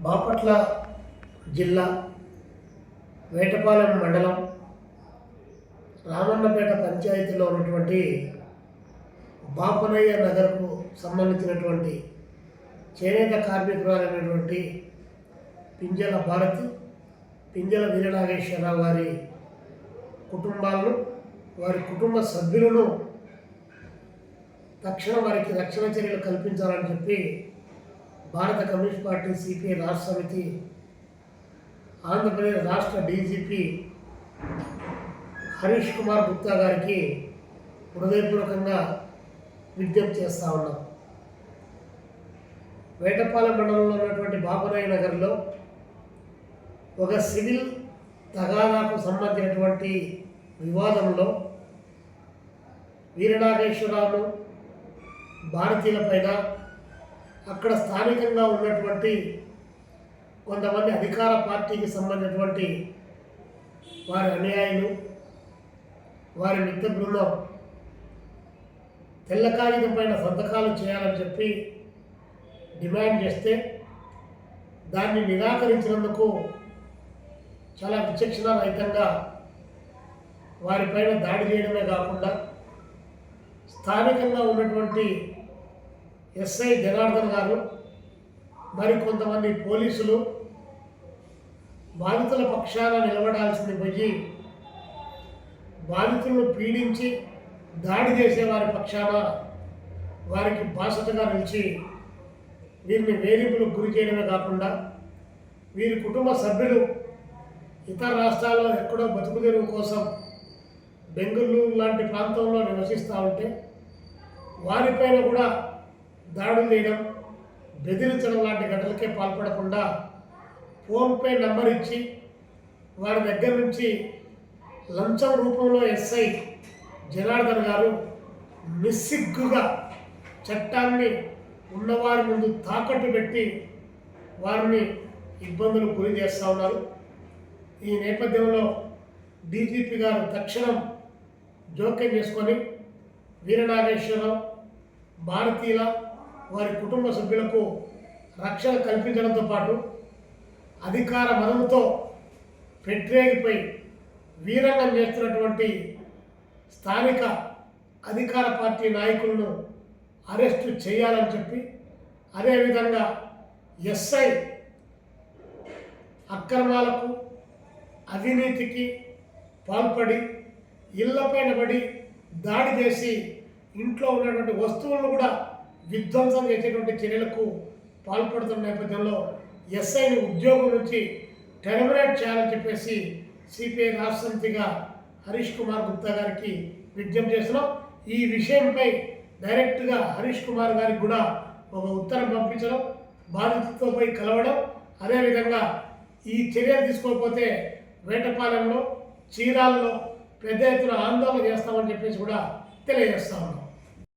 బాపట్ల జిల్లా వేటపాలెం మండలం రామన్నపేట పంచాయతీలో ఉన్నటువంటి బాపనయ్య నగర్కు సంబంధించినటువంటి చేనేత కార్మికురాలైనటువంటి పింజల భారతి, పింజల వీరనాగేశ్వరరావు గారి కుటుంబాలను, వారి కుటుంబ సభ్యులను తక్షణ వారికి రక్షణ చర్యలు కల్పించాలని చెప్పి భారత కమ్యూనిస్ట్ పార్టీ సిపిఐ రాష్ట్ర సమితి ఆంధ్రప్రదేశ్ రాష్ట్ర డీజీపీ హరీష్ కుమార్ గుప్తా గారికి హృదయపూర్వకంగా విజ్ఞప్తి చేస్తూ ఉన్నాం. వేటపాలెం మండలంలో ఉన్నటువంటి బాపనయ్య నగర్లో ఒక సివిల్ తగాదాకు సంబంధించినటువంటి వివాదంలో వీరనాగేశ్వరరావు భారతీయుల పైన అక్కడ స్థానికంగా ఉన్నటువంటి కొంతమంది అధికార పార్టీకి సంబంధించినటువంటి వారి అనుయాయులు, వారి మిత్ర బృందం తెల్ల కాగితం పైన సంతకాలు చేయాలని చెప్పి డిమాండ్ చేస్తే దాన్ని నిరాకరించినందుకు చాలా విచక్షణారహితంగా వారిపైన దాడి చేయడమే కాకుండా స్థానికంగా ఉన్నటువంటి ఎస్ఐ జనార్దన్ గారు మరికొంతమంది పోలీసులు బాధితుల పక్షాన నిలబడాల్సింది పోయి బాధితులను పీడించి దాడి చేసే వారి పక్షాన వారికి బాసటగా నిలిచి వీరిని వేధింపులకు గురి చేయడమే కాకుండా వీరి కుటుంబ సభ్యులు ఇతర రాష్ట్రాల్లో ఎక్కడో బతుకుదెరువు కోసం బెంగళూరు లాంటి ప్రాంతంలో నివసిస్తూ ఉంటే వారిపైన కూడా దాడులు చేయడం, బెదిరించడం లాంటి ఘటనలకే పాల్పడకుండా ఫోన్పే నంబర్ ఇచ్చి వారి దగ్గర నుంచి లంచం రూపంలో ఎస్ఐ జనార్దన్ గారు నిస్సిగ్గుగా చట్టాన్ని ఉన్నవారి ముందు తాకట్టు పెట్టి వారిని ఇబ్బందులు గురి చేస్తూ ఉన్నారు. ఈ నేపథ్యంలో డీజీపీ గారు తక్షణం జోక్యం చేసుకొని వీరనాగేశ్వరరావు, భారతీయుల వారి కుటుంబ సభ్యులకు రక్షణ కల్పించడంతో పాటు అధికార మదముతో పెట్టేగిపోయి వీరంగం చేస్తున్నటువంటి స్థానిక అధికార పార్టీ నాయకులను అరెస్టు చేయాలని చెప్పి, అదేవిధంగా ఎస్ఐ అక్రమాలకు అవినీతికి పాల్పడి ఇళ్లపైన పడి దాడి చేసి ఇంట్లో ఉన్నటువంటి వస్తువులను కూడా విధ్వంసం చేసేటువంటి చర్యలకు పాల్పడుతున్న నేపథ్యంలో ఎస్ఐని ఉద్యోగం నుంచి టెర్మినేట్ చేయాలని చెప్పేసి సిపిఐ రాష్ట్ర సమితిగా హరీష్ కుమార్ గుప్తా గారికి విజ్ఞప్తి చేస్తున్నాం. ఈ విషయంపై డైరెక్ట్గా హరీష్ కుమార్ గారికి కూడా ఒక ఉత్తరం పంపించడం, బాధితులతో పోయి కలవడం, అదేవిధంగా ఈ చర్యలు తీసుకోకపోతే వేటపాలెంలో, చీరాల్లో పెద్ద ఎత్తున ఆందోళన చేస్తామని చెప్పేసి కూడా తెలియజేస్తా ఉన్నాం.